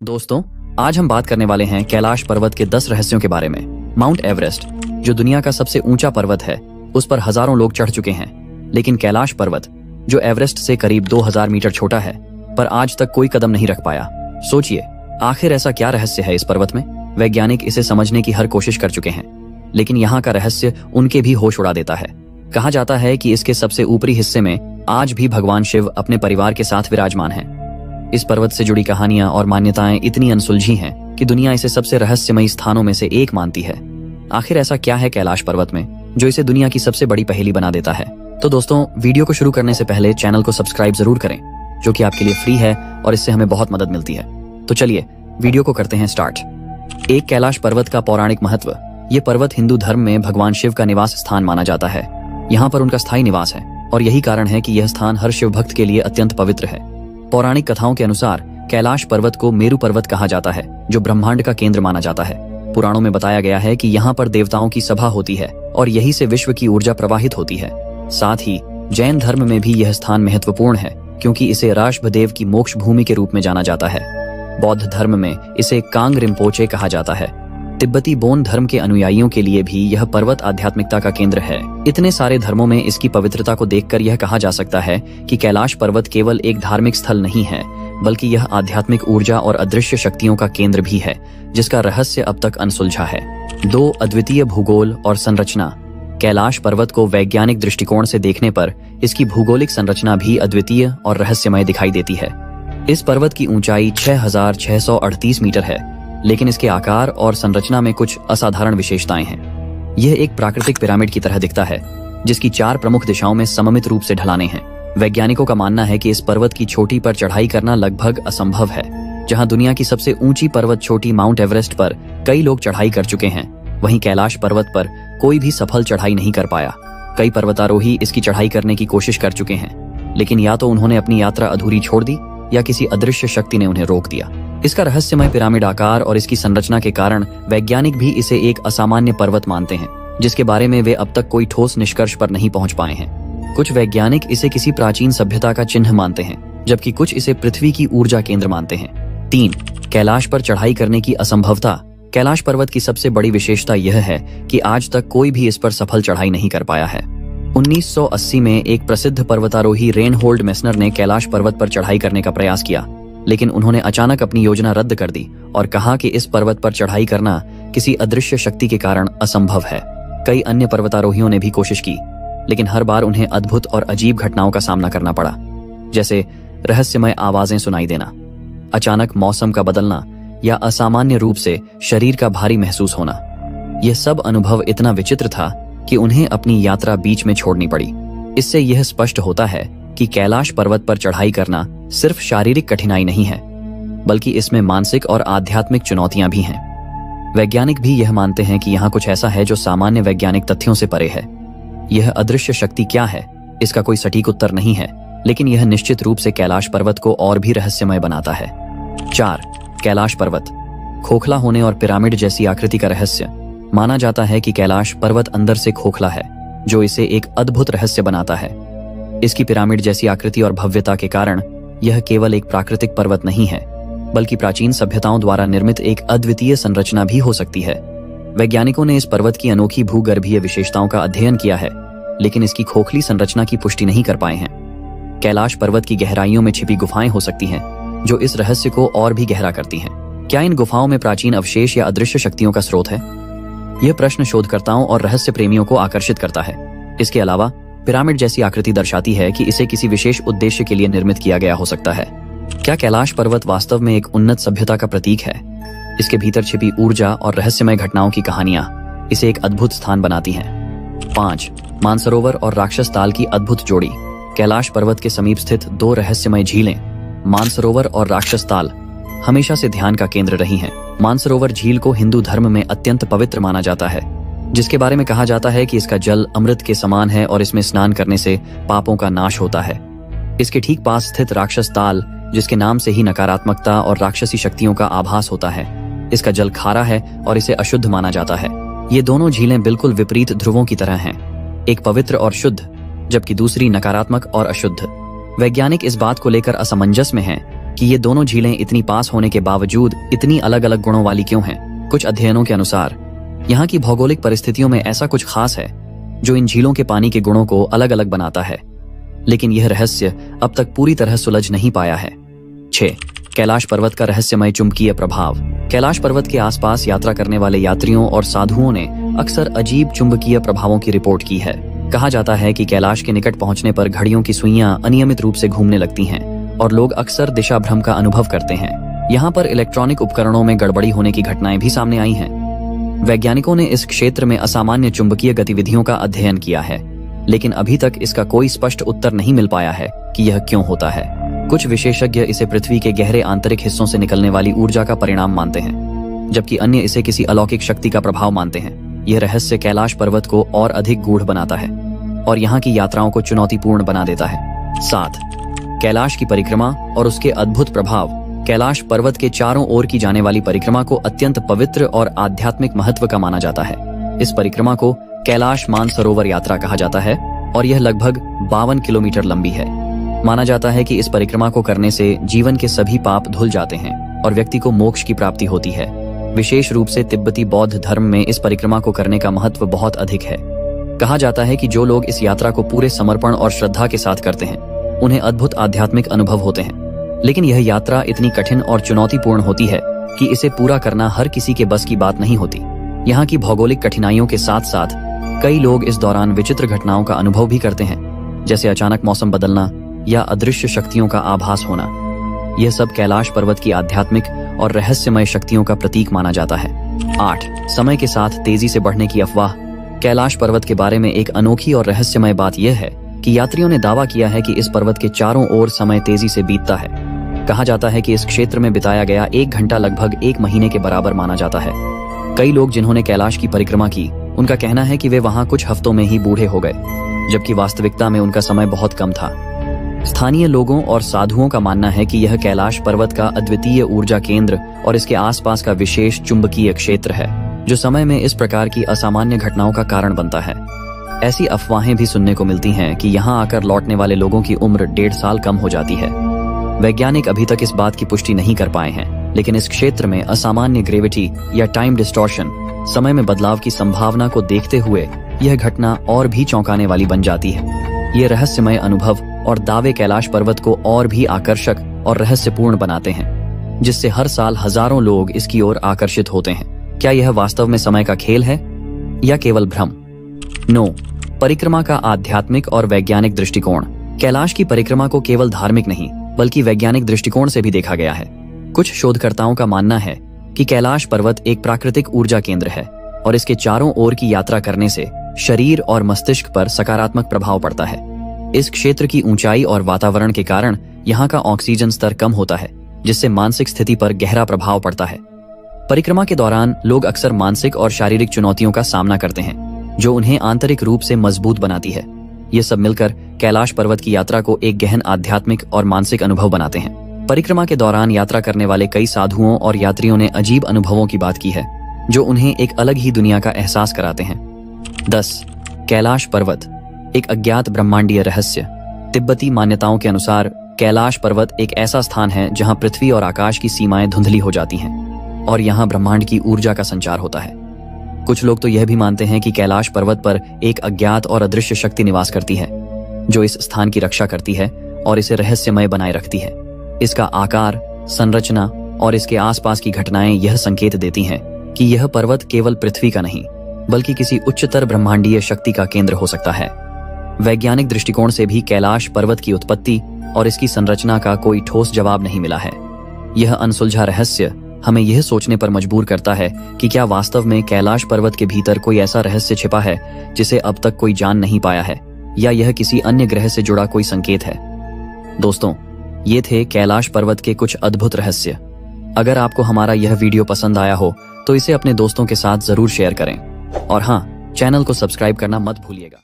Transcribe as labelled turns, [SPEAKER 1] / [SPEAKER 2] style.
[SPEAKER 1] दोस्तों, आज हम बात करने वाले हैं कैलाश पर्वत के 10 रहस्यों के बारे में। माउंट एवरेस्ट, जो दुनिया का सबसे ऊंचा पर्वत है, उस पर हजारों लोग चढ़ चुके हैं। लेकिन कैलाश पर्वत, जो एवरेस्ट से करीब 2000 मीटर छोटा है, पर आज तक कोई कदम नहीं रख पाया। सोचिए, आखिर ऐसा क्या रहस्य है इस पर्वत में? वैज्ञानिक इसे समझने की हर कोशिश कर चुके हैं, लेकिन यहाँ का रहस्य उनके भी होश उड़ा देता है। कहा जाता है कि इसके सबसे ऊपरी हिस्से में आज भी भगवान शिव अपने परिवार के साथ विराजमान हैं। इस पर्वत से जुड़ी कहानियां और मान्यताएं इतनी अनसुलझी हैं कि दुनिया इसे सबसे रहस्यमयी स्थानों में से एक मानती है। आखिर ऐसा क्या है कैलाश पर्वत में जो इसे दुनिया की सबसे बड़ी पहेली बना देता है? तो दोस्तों, वीडियो को शुरू करने से पहले चैनल को सब्सक्राइब जरूर करें, जो कि आपके लिए फ्री है और इससे हमें बहुत मदद मिलती है। तो चलिए वीडियो को करते हैं स्टार्ट। एक कैलाश पर्वत का पौराणिक महत्व। ये पर्वत हिंदू धर्म में भगवान शिव का निवास स्थान माना जाता है। यहाँ पर उनका स्थायी निवास है और यही कारण है कि यह स्थान हर शिव भक्त के लिए अत्यंत पवित्र है। पौराणिक कथाओं के अनुसार कैलाश पर्वत को मेरु पर्वत कहा जाता है, जो ब्रह्मांड का केंद्र माना जाता है। पुराणों में बताया गया है कि यहाँ पर देवताओं की सभा होती है और यहीं से विश्व की ऊर्जा प्रवाहित होती है। साथ ही जैन धर्म में भी यह स्थान महत्वपूर्ण है, क्योंकि इसे ऋषभदेव की मोक्ष भूमि के रूप में जाना जाता है। बौद्ध धर्म में इसे कांग रिम्पोचे कहा जाता है। तिब्बती बोन धर्म के अनुयायियों के लिए भी यह पर्वत आध्यात्मिकता का केंद्र है। इतने सारे धर्मों में इसकी पवित्रता को देखकर यह कहा जा सकता है कि कैलाश पर्वत केवल एक धार्मिक स्थल नहीं है, बल्कि यह आध्यात्मिक ऊर्जा और अदृश्य शक्तियों का केंद्र भी है, जिसका रहस्य अब तक अनसुलझा है। 2. अद्वितीय भूगोल और संरचना। कैलाश पर्वत को वैज्ञानिक दृष्टिकोण से देखने पर इसकी भूगोलिक संरचना भी अद्वितीय और रहस्यमय दिखाई देती है। इस पर्वत की ऊंचाई 6638 मीटर है, लेकिन इसके आकार और संरचना में कुछ असाधारण विशेषताएं हैं। यह एक प्राकृतिक पिरामिड की तरह दिखता है, जिसकी 4 प्रमुख दिशाओं में सममित रूप से ढलानें हैं। वैज्ञानिकों का मानना है कि इस पर्वत की चोटी पर चढ़ाई करना लगभग असंभव है। जहां दुनिया की सबसे ऊंची पर्वत चोटी माउंट एवरेस्ट पर कई लोग चढ़ाई कर चुके हैं, वहीं कैलाश पर्वत पर कोई भी सफल चढ़ाई नहीं कर पाया। कई पर्वतारोही इसकी चढ़ाई करने की कोशिश कर चुके हैं, लेकिन या तो उन्होंने अपनी यात्रा अधूरी छोड़ दी या किसी अदृश्य शक्ति ने उन्हें रोक दिया। इसका रहस्यमय पिरामिड आकार और इसकी संरचना के कारण वैज्ञानिक भी इसे एक असामान्य पर्वत मानते हैं, जिसके बारे में वे अब तक कोई ठोस निष्कर्ष पर नहीं पहुंच पाए हैं। कुछ वैज्ञानिक इसे किसी प्राचीन सभ्यता का चिन्ह मानते हैं, जबकि कुछ इसे पृथ्वी की ऊर्जा केंद्र मानते हैं। 3. कैलाश पर चढ़ाई करने की असंभवता। कैलाश पर्वत की सबसे बड़ी विशेषता यह है कि आज तक कोई भी इस पर सफल चढ़ाई नहीं कर पाया है। 1980 में एक प्रसिद्ध पर्वतारोही रेनहोल्ड मेसनर ने कैलाश पर्वत पर चढ़ाई करने का प्रयास किया, लेकिन उन्होंने अचानक अपनी योजना रद्द कर दी और कहा कि इस पर्वत पर चढ़ाई करना किसी अदृश्य शक्ति के कारण असंभव है। कई अन्य पर्वतारोहियों ने भी कोशिश की, लेकिन हर बार उन्हें अद्भुत और अजीब घटनाओं का सामना करना पड़ा, जैसे रहस्यमय आवाजें सुनाई देना, अचानक मौसम का बदलना या असामान्य रूप से शरीर का भारी महसूस होना। यह सब अनुभव इतना विचित्र था कि उन्हें अपनी यात्रा बीच में छोड़नी पड़ी। इससे यह स्पष्ट होता है कि कैलाश पर्वत पर चढ़ाई करना सिर्फ शारीरिक कठिनाई नहीं है, बल्कि इसमें मानसिक और आध्यात्मिक चुनौतियां भी हैं। वैज्ञानिक भी यह मानते हैं कि यहाँ कुछ ऐसा है जो सामान्य वैज्ञानिक तथ्यों से परे है। यह अदृश्य शक्ति क्या है, इसका कोई सटीक उत्तर नहीं है, लेकिन यह निश्चित रूप से कैलाश पर्वत को और भी रहस्यमय बनाता है। 4. कैलाश पर्वत, खोखला होने और पिरामिड जैसी आकृति का रहस्य। माना जाता है कि कैलाश पर्वत अंदर से खोखला है, जो इसे एक अद्भुत रहस्य बनाता है। इसकी पिरामिड जैसी आकृति और भव्यता के कारण यह केवल एक प्राकृतिक पर्वत नहीं है, बल्कि प्राचीन सभ्यताओं द्वारा निर्मित एक अद्वितीय संरचना भी हो सकती है। वैज्ञानिकों ने इस पर्वत की अनोखी भूगर्भीय विशेषताओं का अध्ययन किया है, लेकिन इसकी खोखली संरचना की पुष्टि नहीं कर पाए हैं। कैलाश पर्वत की गहराइयों में छिपी गुफाएं हो सकती हैं, जो इस रहस्य को और भी गहरा करती हैं। क्या इन गुफाओं में प्राचीन अवशेष या अदृश्य शक्तियों का स्रोत है? यह प्रश्न शोधकर्ताओं और रहस्य प्रेमियों को आकर्षित करता है। इसके अलावा पिरामिड जैसी आकृति दर्शाती है कि इसे किसी विशेष उद्देश्य के लिए निर्मित किया गया हो सकता है। क्या कैलाश पर्वत वास्तव में एक उन्नत सभ्यता का प्रतीक है? इसके भीतर छिपी ऊर्जा और रहस्यमय घटनाओं की कहानियां इसे एक अद्भुत स्थान बनाती हैं। 5. मानसरोवर और राक्षस ताल की अद्भुत जोड़ी। कैलाश पर्वत के समीप स्थित 2 रहस्यमय झीलें, मानसरोवर और राक्षस ताल, हमेशा से ध्यान का केंद्र रही हैं। मानसरोवर झील को हिंदू धर्म में अत्यंत पवित्र माना जाता है, जिसके बारे में कहा जाता है कि इसका जल अमृत के समान है और इसमें स्नान करने से पापों का नाश होता है। इसके ठीक पास स्थित राक्षस ताल, जिसके नाम से ही नकारात्मकता और राक्षसी शक्तियों का आभास होता है, इसका जल खारा है और इसे अशुद्ध माना जाता है। ये दोनों झीलें बिल्कुल विपरीत ध्रुवों की तरह हैं, एक पवित्र और शुद्ध, जबकि दूसरी नकारात्मक और अशुद्ध। वैज्ञानिक इस बात को लेकर असमंजस में हैं कि ये दोनों झीलें इतनी पास होने के बावजूद इतनी अलग अलग गुणों वाली क्यों हैं। कुछ अध्ययनों के अनुसार यहाँ की भौगोलिक परिस्थितियों में ऐसा कुछ खास है जो इन झीलों के पानी के गुणों को अलग अलग बनाता है, लेकिन यह रहस्य अब तक पूरी तरह सुलझ नहीं पाया है। 6. कैलाश पर्वत का रहस्यमय चुंबकीय प्रभाव। कैलाश पर्वत के आसपास यात्रा करने वाले यात्रियों और साधुओं ने अक्सर अजीब चुंबकीय प्रभावों की रिपोर्ट की है। कहा जाता है कि कैलाश के निकट पहुंचने पर घड़ियों की सुइयां अनियमित रूप से घूमने लगती हैं और लोग अक्सर दिशा भ्रम का अनुभव करते हैं। यहाँ पर इलेक्ट्रॉनिक उपकरणों में गड़बड़ी होने की घटनाएं भी सामने आई हैं। वैज्ञानिकों ने इस क्षेत्र में असामान्य चुंबकीय गतिविधियों का अध्ययन किया है, लेकिन अभी तक इसका कोई स्पष्ट उत्तर नहीं मिल पाया है कि यह क्यों होता है। कुछ विशेषज्ञ इसे पृथ्वी के गहरे आंतरिक हिस्सों से निकलने वाली ऊर्जा का परिणाम मानते हैं, जबकि अन्य इसे किसी अलौकिक शक्ति का प्रभाव मानते हैं। यह रहस्य कैलाश पर्वत को और अधिक गूढ़ बनाता है और यहाँ की यात्राओं को चुनौतीपूर्ण बना देता है। 7. कैलाश की परिक्रमा और उसके अद्भुत प्रभाव। कैलाश पर्वत के चारों ओर की जाने वाली परिक्रमा को अत्यंत पवित्र और आध्यात्मिक महत्व का माना जाता है। इस परिक्रमा को कैलाश मानसरोवर यात्रा कहा जाता है और यह लगभग 52 किलोमीटर लंबी है। माना जाता है कि इस परिक्रमा को करने से जीवन के सभी पाप धुल जाते हैं और व्यक्ति को मोक्ष की प्राप्ति होती है। विशेष रूप से तिब्बती बौद्ध धर्म में इस परिक्रमा को करने का महत्व बहुत अधिक है। कहा जाता है कि जो लोग इस यात्रा को पूरे समर्पण और श्रद्धा के साथ करते हैं उन्हें अद्भुत आध्यात्मिक अनुभव होते हैं। लेकिन यह यात्रा इतनी कठिन और चुनौतीपूर्ण होती है कि इसे पूरा करना हर किसी के बस की बात नहीं होती। यहाँ की भौगोलिक कठिनाइयों के साथ साथ कई लोग इस दौरान विचित्र घटनाओं का अनुभव भी करते हैं, जैसे अचानक मौसम बदलना या अदृश्य शक्तियों का आभास होना। यह सब कैलाश पर्वत की आध्यात्मिक और रहस्यमय शक्तियों का प्रतीक माना जाता है। 8. समय के साथ तेजी से बढ़ने की अफवाह। कैलाश पर्वत के बारे में एक अनोखी और रहस्यमय बात यह है कि यात्रियों ने दावा किया है कि इस पर्वत के चारों ओर समय तेजी से बीतता है। कहा जाता है कि इस क्षेत्र में बिताया गया 1 घंटा लगभग 1 महीने के बराबर माना जाता है। कई लोग जिन्होंने कैलाश की परिक्रमा की उनका कहना है कि वे वहां कुछ हफ्तों में ही बूढ़े हो गए, जबकि वास्तविकता में उनका समय बहुत कम था। स्थानीय लोगों और साधुओं का मानना है कि यह कैलाश पर्वत का अद्वितीय ऊर्जा केंद्र और इसके आसपास का विशेष चुंबकीय क्षेत्र है जो समय में इस प्रकार की असामान्य घटनाओं का कारण बनता है। ऐसी अफवाहें भी सुनने को मिलती हैं कि यहाँ आकर लौटने वाले लोगों की उम्र 1.5 साल कम हो जाती है। वैज्ञानिक अभी तक इस बात की पुष्टि नहीं कर पाए हैं, लेकिन इस क्षेत्र में असामान्य ग्रेविटी या टाइम डिस्टॉर्शन, समय में बदलाव की संभावना को देखते हुए यह घटना और भी चौंकाने वाली बन जाती है। ये रहस्यमय अनुभव और दावे कैलाश पर्वत को और भी आकर्षक और रहस्यपूर्ण बनाते हैं, जिससे हर साल हजारों लोग इसकी ओर आकर्षित होते हैं। क्या यह वास्तव में समय का खेल है या केवल भ्रम? 9. परिक्रमा का आध्यात्मिक और वैज्ञानिक दृष्टिकोण। कैलाश की परिक्रमा को केवल धार्मिक नहीं बल्कि वैज्ञानिक दृष्टिकोण से भी देखा गया है। कुछ शोधकर्ताओं का मानना है कि कैलाश पर्वत एक प्राकृतिक ऊर्जा केंद्र है और इसके चारों ओर की यात्रा करने से शरीर और मस्तिष्क पर सकारात्मक प्रभाव पड़ता है। इस क्षेत्र की ऊंचाई और वातावरण के कारण यहाँ का ऑक्सीजन स्तर कम होता है, जिससे मानसिक स्थिति पर गहरा प्रभाव पड़ता है। परिक्रमा के दौरान लोग अक्सर मानसिक और शारीरिक चुनौतियों का सामना करते हैं, जो उन्हें आंतरिक रूप से मजबूत बनाती है। ये सब मिलकर कैलाश पर्वत की यात्रा को एक गहन आध्यात्मिक और मानसिक अनुभव बनाते हैं। परिक्रमा के दौरान यात्रा करने वाले कई साधुओं और यात्रियों ने अजीब अनुभवों की बात की है, जो उन्हें एक अलग ही दुनिया का एहसास कराते हैं। 10. कैलाश पर्वत, एक अज्ञात ब्रह्मांडीय रहस्य। तिब्बती मान्यताओं के अनुसार कैलाश पर्वत एक ऐसा स्थान है जहां पृथ्वी और आकाश की सीमाएं धुंधली हो जाती हैं और यहां ब्रह्मांड की ऊर्जा का संचार होता है। कुछ लोग तो यह भी मानते हैं कि कैलाश पर्वत पर एक अज्ञात और अदृश्य शक्ति निवास करती है, जो इस स्थान की रक्षा करती है और इसे रहस्यमय बनाए रखती है। इसका आकार, संरचना और इसके आसपास की घटनाएं यह संकेत देती हैं कि यह पर्वत केवल पृथ्वी का नहीं बल्कि किसी उच्चतर ब्रह्मांडीय शक्ति का केंद्र हो सकता है। वैज्ञानिक दृष्टिकोण से भी कैलाश पर्वत की उत्पत्ति और इसकी संरचना का कोई ठोस जवाब नहीं मिला है। यह अनसुलझा रहस्य हमें यह सोचने पर मजबूर करता है कि क्या वास्तव में कैलाश पर्वत के भीतर कोई ऐसा रहस्य छिपा है जिसे अब तक कोई जान नहीं पाया है, या यह किसी अन्य ग्रह से जुड़ा कोई संकेत है। दोस्तों, ये थे कैलाश पर्वत के कुछ अद्भुत रहस्य। अगर आपको हमारा यह वीडियो पसंद आया हो तो इसे अपने दोस्तों के साथ जरूर शेयर करें और हाँ, चैनल को सब्सक्राइब करना मत भूलिएगा।